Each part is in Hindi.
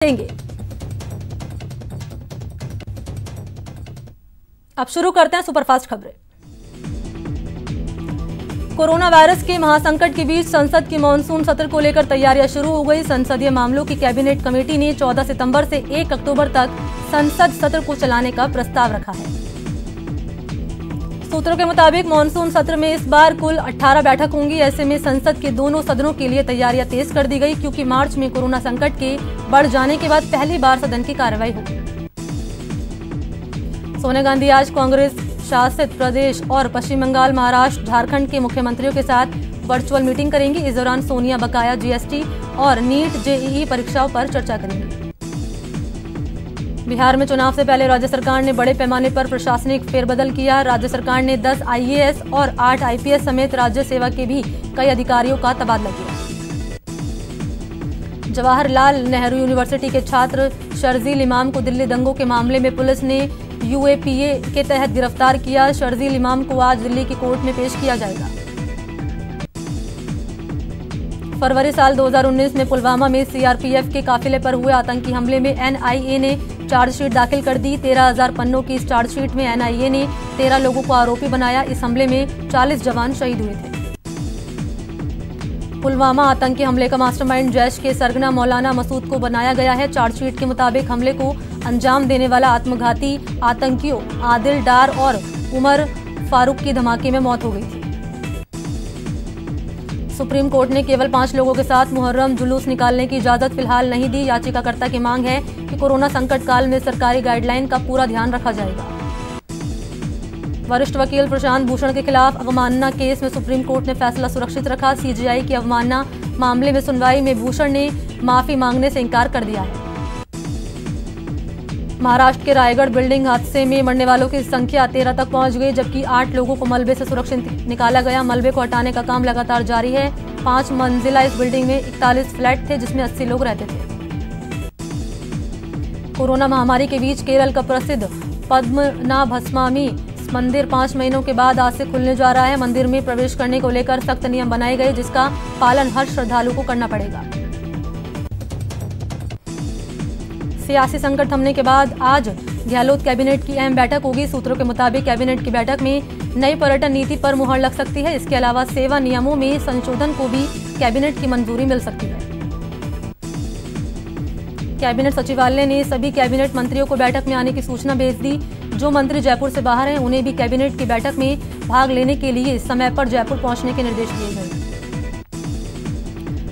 देंगे। अब शुरू करते हैं सुपरफास्ट खबरें। कोरोना वायरस के महासंकट के बीच संसद के मानसून सत्र को लेकर तैयारियां शुरू हो गई। संसदीय मामलों की कैबिनेट कमेटी ने 14 सितंबर से 1 अक्टूबर तक संसद सत्र को चलाने का प्रस्ताव रखा है। सूत्रों के मुताबिक मानसून सत्र में इस बार कुल 18 बैठक होंगी। ऐसे में संसद के दोनों सदनों के लिए तैयारियां तेज कर दी गई, क्योंकि मार्च में कोरोना संकट के बढ़ जाने के बाद पहली बार सदन की कार्रवाई होगी। सोनिया गांधी आज कांग्रेस शासित प्रदेश और पश्चिम बंगाल, महाराष्ट्र, झारखंड के मुख्यमंत्रियों के साथ वर्चुअल मीटिंग करेंगी। इस दौरान सोनिया बकाया जीएसटी और नीट जेईई परीक्षाओं पर चर्चा करेंगी। बिहार में चुनाव से पहले राज्य सरकार ने बड़े पैमाने पर प्रशासनिक फेरबदल किया। राज्य सरकार ने 10 आईएएस और 8 आईपीएस समेत राज्य सेवा के भी कई अधिकारियों का तबादला किया। जवाहरलाल नेहरू यूनिवर्सिटी के छात्र शर्जील इमाम को दिल्ली दंगों के मामले में पुलिस ने यूएपीए के तहत गिरफ्तार किया। शर्जील इमाम को आज दिल्ली की कोर्ट में पेश किया जाएगा। फरवरी साल 2019 में पुलवामा में सीआरपीएफ के काफिले पर हुए आतंकी हमले में एनआईए ने चार्जशीट दाखिल कर दी। 13,000 पन्नों की इस चार्जशीट में एनआईए ने 13 लोगों को आरोपी बनाया। इस हमले में 40 जवान शहीद हुए थे। पुलवामा आतंकी हमले का मास्टरमाइंड जैश के सरगना मौलाना मसूद को बनाया गया है। चार्जशीट के मुताबिक हमले को अंजाम देने वाला आत्मघाती आतंकियों आदिल डार और उमर फारूक की धमाके में मौत हो गई थी। सुप्रीम कोर्ट ने केवल 5 लोगों के साथ मुहर्रम जुलूस निकालने की इजाजत फिलहाल नहीं दी। याचिकाकर्ता की मांग है कि कोरोना संकट काल में सरकारी गाइडलाइन का पूरा ध्यान रखा जाएगा। वरिष्ठ वकील प्रशांत भूषण के खिलाफ अवमानना केस में सुप्रीम कोर्ट ने फैसला सुरक्षित रखा। सीजेआई की अवमानना मामले में सुनवाई में भूषण ने माफी मांगने से इंकार कर दिया है। महाराष्ट्र के रायगढ़ बिल्डिंग हादसे में मरने वालों की संख्या 13 तक पहुंच गई, जबकि 8 लोगों को मलबे से सुरक्षित निकाला गया। मलबे को हटाने का काम लगातार जारी है। 5 मंजिला इस बिल्डिंग में 41 फ्लैट थे, जिसमें 80 लोग रहते थे। कोरोना महामारी के बीच केरल का प्रसिद्ध पद्मनाभस्वामी मंदिर 5 महीनों के बाद आज से खुलने जा रहा है। मंदिर में प्रवेश करने को लेकर सख्त नियम बनाए गए, जिसका पालन हर श्रद्धालु को करना पड़ेगा। सियासी संकट थमने के बाद आज गहलोत कैबिनेट की अहम बैठक होगी। सूत्रों के मुताबिक कैबिनेट की बैठक में नई पर्यटन नीति पर मुहर लग सकती है। इसके अलावा सेवा नियमों में संशोधन को भी कैबिनेट की मंजूरी मिल सकती है। कैबिनेट सचिवालय ने सभी कैबिनेट मंत्रियों को बैठक में आने की सूचना भेज दी। जो मंत्री जयपुर से बाहर हैं, उन्हें भी कैबिनेट की बैठक में भाग लेने के लिए समय पर जयपुर पहुंचने के निर्देश दिए गए।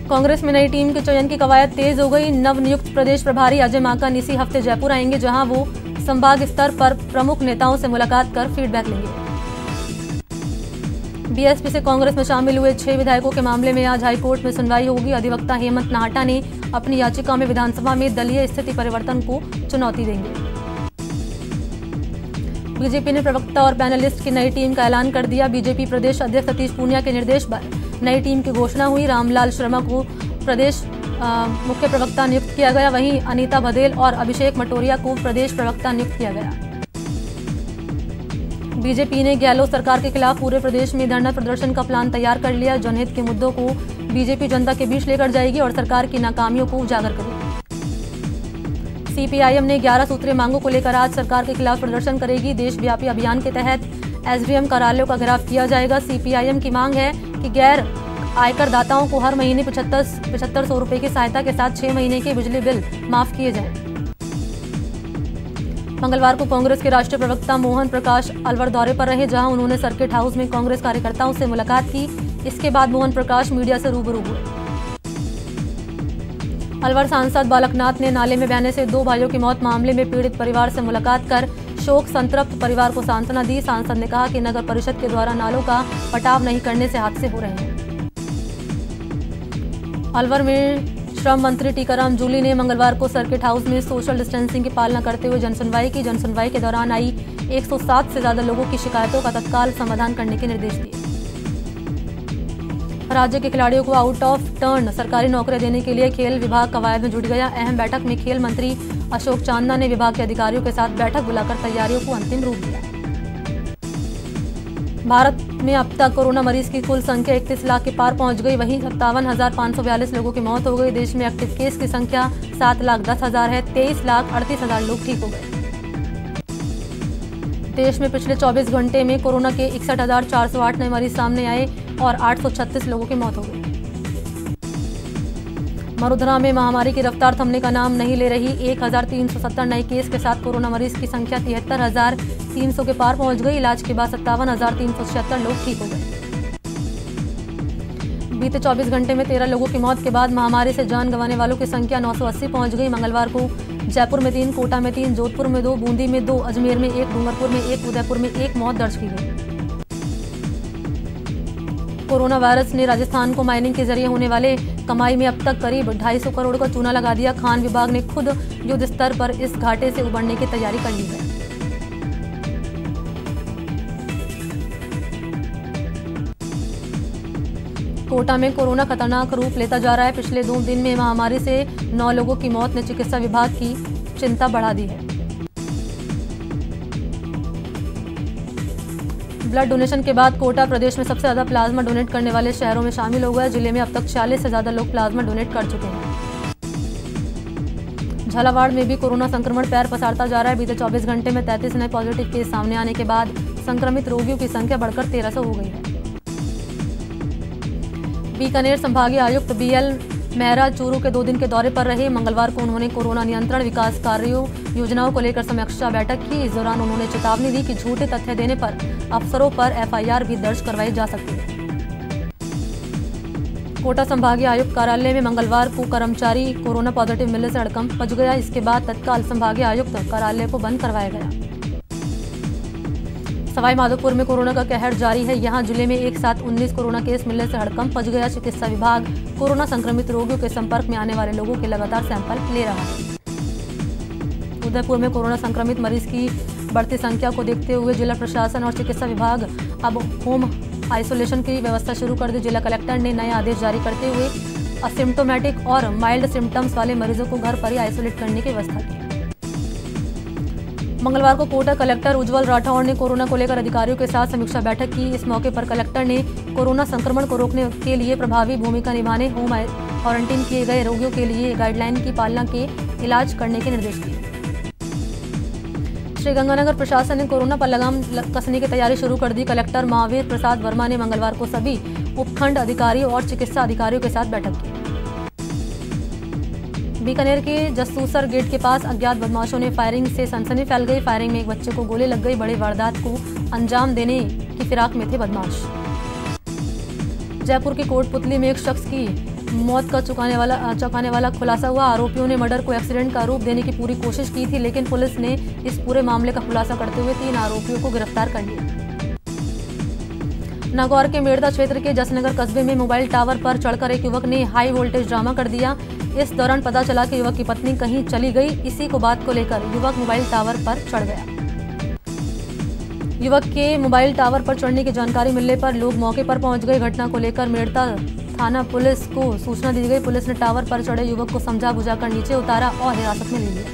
कांग्रेस में नई टीम के चयन की कवायद तेज हो गई। नवनियुक्त प्रदेश प्रभारी अजय माकन इसी हफ्ते जयपुर आएंगे, जहां वो संभाग स्तर पर प्रमुख नेताओं से मुलाकात कर फीडबैक लेंगे। बीएसपी से कांग्रेस में शामिल हुए 6 विधायकों के मामले में आज हाईकोर्ट में सुनवाई होगी। अधिवक्ता हेमंत नाहटा ने अपनी याचिका में विधानसभा में दलीय स्थिति परिवर्तन को चुनौती देंगे। बीजेपी ने प्रवक्ता और पैनलिस्ट की नई टीम का ऐलान कर दिया। बीजेपी प्रदेश अध्यक्ष सतीश पूनिया के निर्देश पर नई टीम की घोषणा हुई। रामलाल शर्मा को प्रदेश मुख्य प्रवक्ता नियुक्त किया गया। वहीं अनीता भदेल और अभिषेक मटोरिया को प्रदेश प्रवक्ता नियुक्त किया गया। बीजेपी ने गहलोत सरकार के खिलाफ पूरे प्रदेश में धरना प्रदर्शन का प्लान तैयार कर लिया। जनहित के मुद्दों को बीजेपी जनता के बीच लेकर जाएगी और सरकार की नाकामियों को उजागर करेगी। सीपीआईएम ने 11 सूत्रीय मांगों को लेकर आज सरकार के खिलाफ प्रदर्शन करेगी। देशव्यापी अभियान के तहत एसडीएम कार्यालयों का घेराव किया जाएगा। सीपीआईएम की मांग है कि गैर आयकर दाताओं को हर महीने 7500 रुपए की सहायता के साथ 6 महीने के बिजली बिल माफ किए जाएं। मंगलवार को कांग्रेस के राष्ट्रीय प्रवक्ता मोहन प्रकाश अलवर दौरे पर रहे, जहां उन्होंने सर्किट हाउस में कांग्रेस कार्यकर्ताओं से मुलाकात की। इसके बाद मोहन प्रकाश मीडिया से रूबरू हुए। अलवर सांसद बालकनाथ ने नाले में बहने से 2 भाइयों की मौत मामले में पीड़ित परिवार से मुलाकात कर शोक संतप्त परिवार को सांत्वना दी। सांसद ने कहा कि नगर परिषद के द्वारा नालों का पटाव नहीं करने से हादसे हो रहे हैं। अलवर में श्रम मंत्री टीकाराम जूली ने मंगलवार को सर्किट हाउस में सोशल डिस्टेंसिंग की पालना करते हुए जनसुनवाई की। जनसुनवाई के दौरान आई 107 से ज्यादा लोगों की शिकायतों का तत्काल समाधान करने के निर्देश दिए। राज्य के खिलाड़ियों को आउट ऑफ टर्न सरकारी नौकरियां देने के लिए खेल विभाग कवायद में जुट गया। अहम बैठक में खेल मंत्री अशोक चांदना ने विभाग के अधिकारियों के साथ बैठक बुलाकर तैयारियों को अंतिम रूप दिया। भारत में अब तक कोरोना मरीज की कुल संख्या 31 लाख के पार पहुंच गई। वहीं 57,542 लोगों की मौत हो गई। देश में एक्टिव केस की संख्या 7,10,000 है। 23,38,000 लोग ठीक हो गए। देश में पिछले 24 घंटे में कोरोना के 61,408 नए मरीज सामने आए और 836 लोगों की मौत हो गई। मरुधना में महामारी की रफ्तार थमने का नाम नहीं ले रही। 1,370 नए केस के साथ कोरोना मरीज की संख्या 73,300 के पार पहुंच गई। इलाज के बाद 57,376 लोग ठीक हो गए। बीते 24 घंटे में 13 लोगों की मौत के बाद महामारी से जान गंवाने वालों की संख्या 980 पहुंच गई। मंगलवार को जयपुर में 3, कोटा में 3, जोधपुर में 2, बूंदी में 2, अजमेर में 1, डूंगरपुर में 1, उदयपुर में 1 मौत दर्ज की गई। कोरोना वायरस ने राजस्थान को माइनिंग के जरिए होने वाले कमाई में अब तक करीब 250 करोड़ का चूना लगा दिया। खान विभाग ने खुद युद्ध स्तर पर इस घाटे से उबरने की तैयारी कर ली है। कोटा में कोरोना खतरनाक रूप लेता जा रहा है। पिछले 2 दिन में महामारी से 9 लोगों की मौत ने चिकित्सा विभाग की चिंता बढ़ा दी है। ब्लड डोनेशन के बाद कोटा प्रदेश में सबसे ज्यादा प्लाज्मा डोनेट करने वाले शहरों में शामिल हो गया। जिले में अब तक 40 से ज्यादा लोग प्लाज्मा डोनेट कर चुके हैं। झालावाड़ में भी कोरोना संक्रमण पैर पसारता जा रहा है। बीते 24 घंटे में 33 नए पॉजिटिव केस सामने आने के बाद संक्रमित रोगियों की संख्या बढ़कर 1300 हो गई है। बीकानेर संभागीय आयुक्त BL मेहरा चूरू के 2 दिन के दौरे पर रहे। मंगलवार को उन्होंने कोरोना नियंत्रण, विकास कार्यों, योजनाओं को लेकर समीक्षा बैठक की। इस दौरान उन्होंने चेतावनी दी कि झूठे तथ्य देने पर अफसरों पर FIR भी दर्ज करवाई जा सकती है। कोटा संभागीय आयुक्त कार्यालय में मंगलवार को कर्मचारी कोरोना पॉजिटिव मिलने से हड़कंप मच गया। इसके बाद तत्काल संभागीय आयुक्त कार्यालय को बंद करवाया गया। सवाई माधोपुर में कोरोना का कहर जारी है। यहां जिले में एक साथ 19 कोरोना केस मिलने से हड़कंप मच गया। चिकित्सा विभाग कोरोना संक्रमित रोगियों के संपर्क में आने वाले लोगों के लगातार सैंपल ले रहा है। उदयपुर में कोरोना संक्रमित मरीज की बढ़ती संख्या को देखते हुए जिला प्रशासन और चिकित्सा विभाग अब होम आइसोलेशन की व्यवस्था शुरू कर दी। जिला कलेक्टर ने नए आदेश जारी करते हुए असिम्प्टोमेटिक और माइल्ड सिम्टम्स वाले मरीजों को घर पर ही आइसोलेट करने की व्यवस्था की। मंगलवार को कोटा कलेक्टर उज्जवल राठौड़ ने कोरोना को लेकर अधिकारियों के साथ समीक्षा बैठक की। इस मौके पर कलेक्टर ने कोरोना संक्रमण को रोकने के लिए प्रभावी भूमिका निभाने, होम क्वारंटीन किए गए रोगियों के लिए गाइडलाइन की पालना के इलाज करने के निर्देश दिए। श्रीगंगानगर प्रशासन ने कोरोना पर लगाम कसने की तैयारी शुरू कर दी। कलेक्टर महावीर प्रसाद वर्मा ने मंगलवार को सभी उपखंड अधिकारियों और चिकित्सा अधिकारियों के साथ बैठक की। बीकानेर के जसूसर गेट के पास अज्ञात बदमाशों ने फायरिंग से सनसनी फैल गई। फायरिंग में एक बच्चे को गोली लग गई। बड़े वारदात को अंजाम देने की फिराक में थे बदमाश। जयपुर की कोटपुतली में एक शख्स की मौत का चौंकाने वाला खुलासा हुआ। आरोपियों ने मर्डर को एक्सीडेंट का रूप देने की पूरी कोशिश की थी, लेकिन पुलिस ने इस पूरे मामले का खुलासा करते हुए 3 आरोपियों को गिरफ्तार कर लिया। नागौर के मेड़ता क्षेत्र के जसनगर कस्बे में मोबाइल टावर पर चढ़कर एक युवक ने हाई वोल्टेज ड्रामा कर दिया। इस दौरान पता चला कि युवक की पत्नी कहीं चली गई। इसी को बात को लेकर युवक मोबाइल टावर पर चढ़ गया। युवक के मोबाइल टावर पर चढ़ने की जानकारी मिलने पर लोग मौके पर पहुंच गए। घटना को लेकर मेड़ता थाना पुलिस को सूचना दी गई। पुलिस ने टावर पर चढ़े युवक को समझा बुझाकर नीचे उतारा और हिरासत में ले लिया।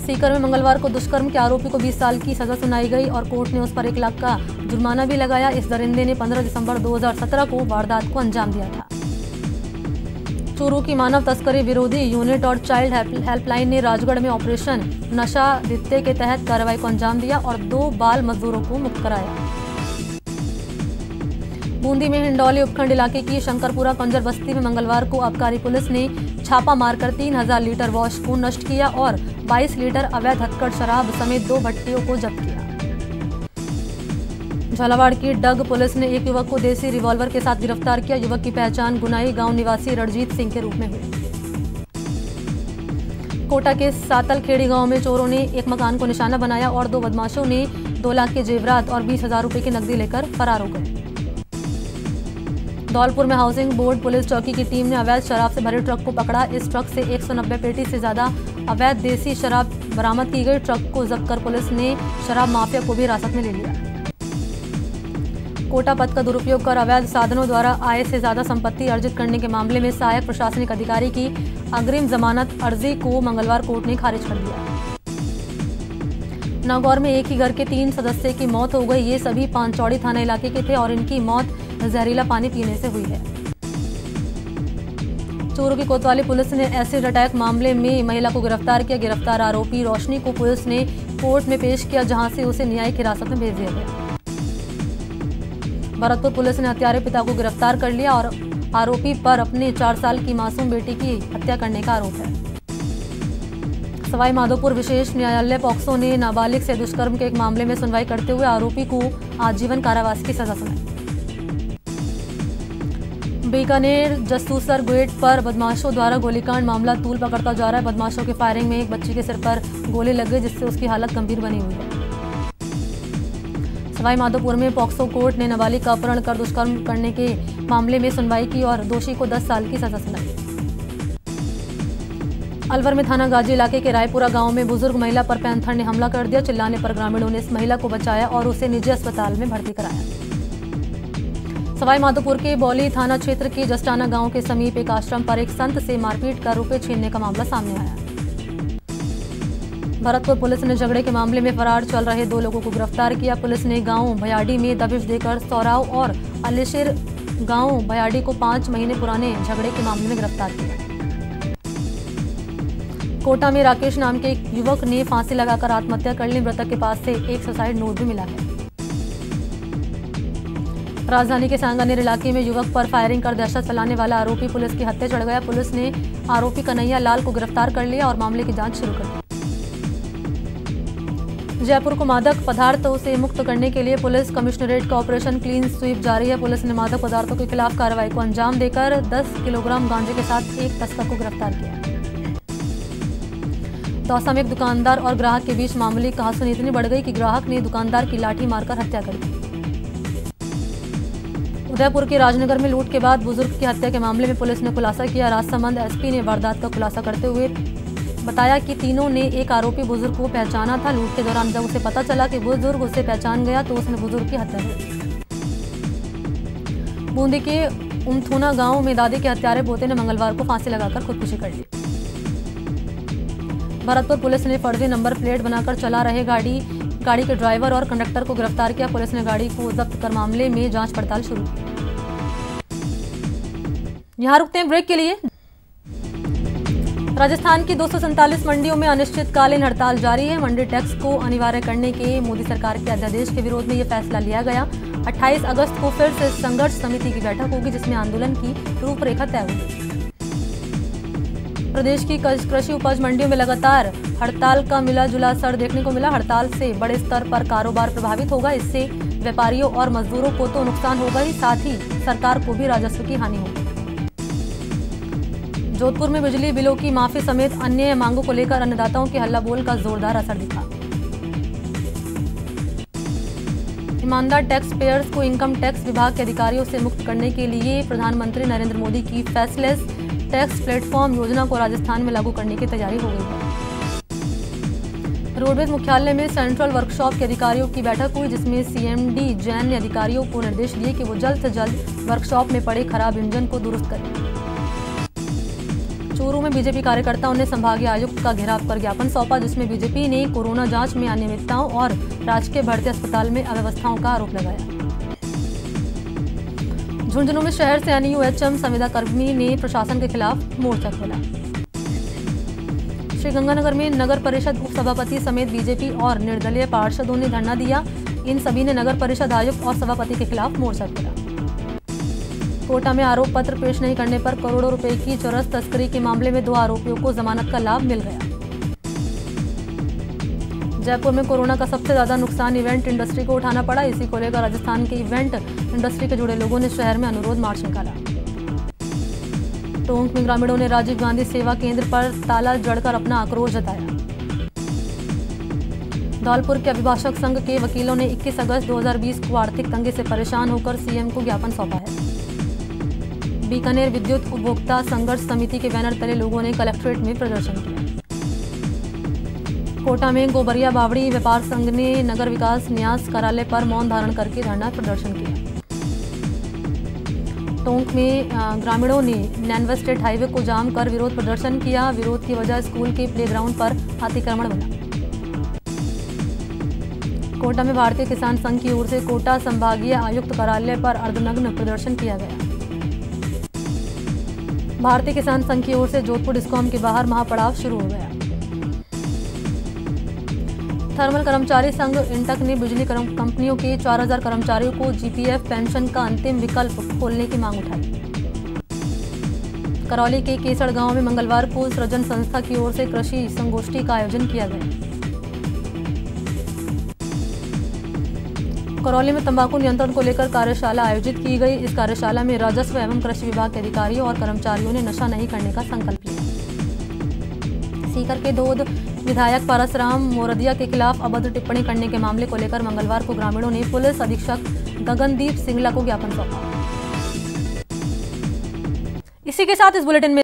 सीकर में मंगलवार को दुष्कर्म के आरोपी को 20 साल की सजा सुनाई गई और कोर्ट ने उस पर 1 लाख का जुर्माना भी लगाया। इस दरिंदे ने 15 दिसंबर 2017 को वारदात को अंजाम दिया था। चूरू की मानव तस्करी विरोधी यूनिट और चाइल्ड हेल्पलाइन ने राजगढ़ में ऑपरेशन नशा दित्ते के तहत कार्रवाई को अंजाम दिया और 2 बाल मजदूरों को मुक्त कराया। बूंदी में हिंडौली उपखंड इलाके की शंकरपुरा कंजर बस्ती में मंगलवार को आबकारी पुलिस ने छापा मारकर 3000 लीटर वॉश को नष्ट किया और 22 लीटर अवैध हथकढ़ शराब समेत 2 भट्टियों को जब्त किया। झालावाड़ की डग पुलिस ने एक युवक को देसी रिवॉल्वर के साथ गिरफ्तार किया। युवक की पहचान गुनाई गांव निवासी रणजीत सिंह के रूप में हुई। कोटा के सातलखेड़ी गांव में चोरों ने एक मकान को निशाना बनाया और 2 बदमाशों ने 2 लाख के जेवरात और 20,000 रुपए की नकदी लेकर फरार हो गए। धौलपुर में हाउसिंग बोर्ड पुलिस चौकी की टीम ने अवैध शराब से भरे ट्रक को पकड़ा। इस ट्रक से 190 पेटी से ज्यादा अवैध देसी शराब बरामद की गई। ट्रक को जब्त कर पुलिस ने शराब माफिया को भी हिरासत में ले लिया। कोटा पद का दुरुपयोग कर अवैध साधनों द्वारा आय से ज्यादा संपत्ति अर्जित करने के मामले में सहायक प्रशासनिक अधिकारी की अग्रिम जमानत अर्जी को मंगलवार कोर्ट ने खारिज कर दिया। नागौर में एक ही घर के 3 सदस्य की मौत हो गई। ये सभी पांचौड़ी थाना इलाके के थे और इनकी मौत जहरीला पानी पीने से हुई है। चूरू की कोतवाली पुलिस ने एसिड अटैक मामले में महिला को गिरफ्तार किया। गिरफ्तार आरोपी रोशनी को पुलिस ने कोर्ट में पेश किया, जहां से उसे न्यायिक हिरासत में भेज दिया गया। भरतपुर पुलिस ने हत्यारे पिता को गिरफ्तार कर लिया और आरोपी पर अपने 4 साल की मासूम बेटी की हत्या करने का आरोप है। सवाई माधोपुर विशेष न्यायालय पॉक्सो ने नाबालिग से दुष्कर्म के एक मामले में सुनवाई करते हुए आरोपी को आजीवन कारावास की सजा सुनाई। बीकानेर जसूसर गेट पर बदमाशों द्वारा गोलीकांड मामला तूल पकड़ता जा रहा है। बदमाशों की फायरिंग में एक बच्ची के सिर पर गोली लग गई, जिससे उसकी हालत गंभीर बनी हुई है। सवाई माधोपुर में पॉक्सो कोर्ट ने नाबालिग का अपहरण कर दुष्कर्म करने के मामले में सुनवाई की और दोषी को 10 साल की सजा सुनाई। अलवर में थाना गाजी इलाके के रायपुरा गांव में बुजुर्ग महिला पर पैंथर ने हमला कर दिया। चिल्लाने पर ग्रामीणों ने इस महिला को बचाया और उसे निजी अस्पताल में भर्ती कराया। सवाई माधोपुर के बौली थाना क्षेत्र के जस्टाना गांव के समीप एक आश्रम पर एक संत से मारपीट कर रुपए छीनने का मामला सामने आया। भरतपुर पुलिस ने झगड़े के मामले में फरार चल रहे 2 लोगों को गिरफ्तार किया। पुलिस ने गांव भयाडी में दबिश देकर सौराव और अलीशेर गांव भयाडी को 5 महीने पुराने झगड़े के मामले में गिरफ्तार किया। कोटा में राकेश नाम के एक युवक ने फांसी लगाकर आत्महत्या कर ली। मृतक के पास से एक सुसाइड नोट भी मिला है। राजधानी के सांगानेर इलाके में युवक पर फायरिंग कर दहशत फैलाने वाला आरोपी पुलिस की हत्या चढ़ गया। पुलिस ने आरोपी कन्हैया लाल को गिरफ्तार कर लिया और मामले की जांच शुरू कर दी। जयपुर को मादक पदार्थों से मुक्त करने के लिए पुलिस कमिश्नरेट का ऑपरेशन क्लीन स्वीप जारी है। पुलिस ने मादक पदार्थों के खिलाफ कार्रवाई को अंजाम देकर 10 किलोग्राम गांजे के साथ एक तस्कर को गिरफ्तार किया। दौसा में एक दुकानदार और ग्राहक के बीच मामूली कहासुनी इतनी बढ़ गई कि ग्राहक ने दुकानदार की लाठी मारकर हत्या कर दी। उदयपुर के राजनगर में लूट के बाद बुजुर्ग की हत्या के मामले में पुलिस ने खुलासा किया। राजसमंद एसपी ने वारदात का खुलासा करते हुए बताया कि तीनों ने एक आरोपी बुजुर्ग को पहचाना था। लूट के दौरान जब उसे पता चला कि बुजुर्ग उसे पहचान गया तो उसने बुजुर्ग की हत्या कर दी। बूंदी के उमथुना गांव में दादी के हत्यारे पोते ने मंगलवार को फांसी लगाकर खुदकुशी कर ली। भरतपुर पुलिस ने फर्जी नंबर प्लेट बनाकर चला रहे गाड़ी के ड्राइवर और कंडक्टर को गिरफ्तार किया। पुलिस ने गाड़ी को जब्त कर मामले में जांच पड़ताल शुरू की। यहां रुकते हैं ब्रेक के लिए। राजस्थान की 247 मंडियों में अनिश्चितकालीन हड़ताल जारी है। मंडी टैक्स को अनिवार्य करने के मोदी सरकार के अध्यादेश के विरोध में यह फैसला लिया गया। 28 अगस्त को फिर से संघर्ष समिति की बैठक होगी, जिसमें आंदोलन की रूपरेखा तय होगी। प्रदेश की कृषि उपज मंडियों में लगातार हड़ताल का मिला जुला असर देखने को मिला। हड़ताल से बड़े स्तर पर कारोबार प्रभावित होगा। इससे व्यापारियों और मजदूरों को तो नुकसान होगा ही, साथ ही सरकार को भी राजस्व की हानि होगी। जोधपुर में बिजली बिलों की माफी समेत अन्य मांगों को लेकर अन्नदाताओं के हल्ला बोल का जोरदार असर दिखा। ईमानदार टैक्स पेयर्स को इनकम टैक्स विभाग के अधिकारियों से मुक्त करने के लिए प्रधानमंत्री नरेंद्र मोदी की फेसलेस टैक्स प्लेटफॉर्म योजना को राजस्थान में लागू करने की तैयारी हो गई है। रोडवेज मुख्यालय में सेंट्रल वर्कशॉप के अधिकारियों की बैठक हुई, जिसमें सीएमडी जैन ने अधिकारियों को निर्देश दिए कि वो जल्द से जल्द वर्कशॉप में पड़े खराब इंजन को दुरुस्त करें। चूरू में बीजेपी कार्यकर्ताओं ने संभागीय आयुक्त का घेराव कर ज्ञापन सौंपा, जिसमें बीजेपी ने कोरोना जांच में अनियमितताओं और राजकीय भर्ती अस्पताल में अव्यवस्थाओं का आरोप लगाया। झुंझुनू में शहर से एनयूएचएम संविदा कर्मी ने प्रशासन के खिलाफ मोर्चा खोला। श्रीगंगानगर में नगर परिषद उप सभापति समेत बीजेपी और निर्दलीय पार्षदों ने धरना दिया। इन सभी ने नगर परिषद आयुक्त और सभापति के खिलाफ मोर्चा खोला। कोटा में आरोप पत्र पेश नहीं करने पर करोड़ों रुपए की चरस तस्करी के मामले में 2 आरोपियों को जमानत का लाभ मिल गया। जयपुर में कोरोना का सबसे ज्यादा नुकसान इवेंट इंडस्ट्री को उठाना पड़ा। इसी को लेकर राजस्थान के इवेंट इंडस्ट्री के जुड़े लोगों ने शहर में अनुरोध मार्च निकाला। टोंक में ग्रामीणों ने राजीव गांधी सेवा केंद्र पर ताला जड़कर अपना आक्रोश जताया। धौलपुर के अभिभाषक संघ के वकीलों ने 21 अगस्त 2020 को आर्थिक तंगी से परेशान होकर सीएम को ज्ञापन सौंपा है। बीकानेर विद्युत उपभोक्ता संघर्ष समिति के बैनर तले लोगों ने कलेक्ट्रेट में प्रदर्शन किया। कोटा में गोबरिया बावड़ी व्यापार संघ ने नगर विकास न्यास कार्यालय पर मौन धारण करके धरना प्रदर्शन किया। टोंक में ग्रामीणों ने नैनवा स्टेट हाईवे को जाम कर विरोध प्रदर्शन किया। विरोध की वजह स्कूल के प्लेग्राउंड पर अतिक्रमण बना। कोटा में भारतीय किसान संघ की ओर से कोटा संभागीय आयुक्त कार्यालय पर अर्धनग्न प्रदर्शन किया गया। भारतीय किसान संघ की ओर से जोधपुर डिस्कॉम के बाहर महापड़ाव शुरू हो गया। थर्मल कर्मचारी संघ इंटक ने बिजली कंपनियों के 4000 कर्मचारियों को जीपीएफ पेंशन का अंतिम विकल्प खोलने की मांग उठाई। करौली के केसड़ गांव में मंगलवार को सृजन संस्था की ओर से कृषि संगोष्ठी का आयोजन किया गया। करौली में तंबाकू नियंत्रण को लेकर कार्यशाला आयोजित की गई। इस कार्यशाला में राजस्व एवं कृषि विभाग के अधिकारियों और कर्मचारियों ने नशा नहीं करने का संकल्प लिया। सीकर के धोद विधायक परसराम मोरदिया के खिलाफ अभद्र टिप्पणी करने के मामले को लेकर मंगलवार को ग्रामीणों ने पुलिस अधीक्षक गगनदीप सिंगला को ज्ञापन सौंपा। इसी के साथ इस बुलेटिन में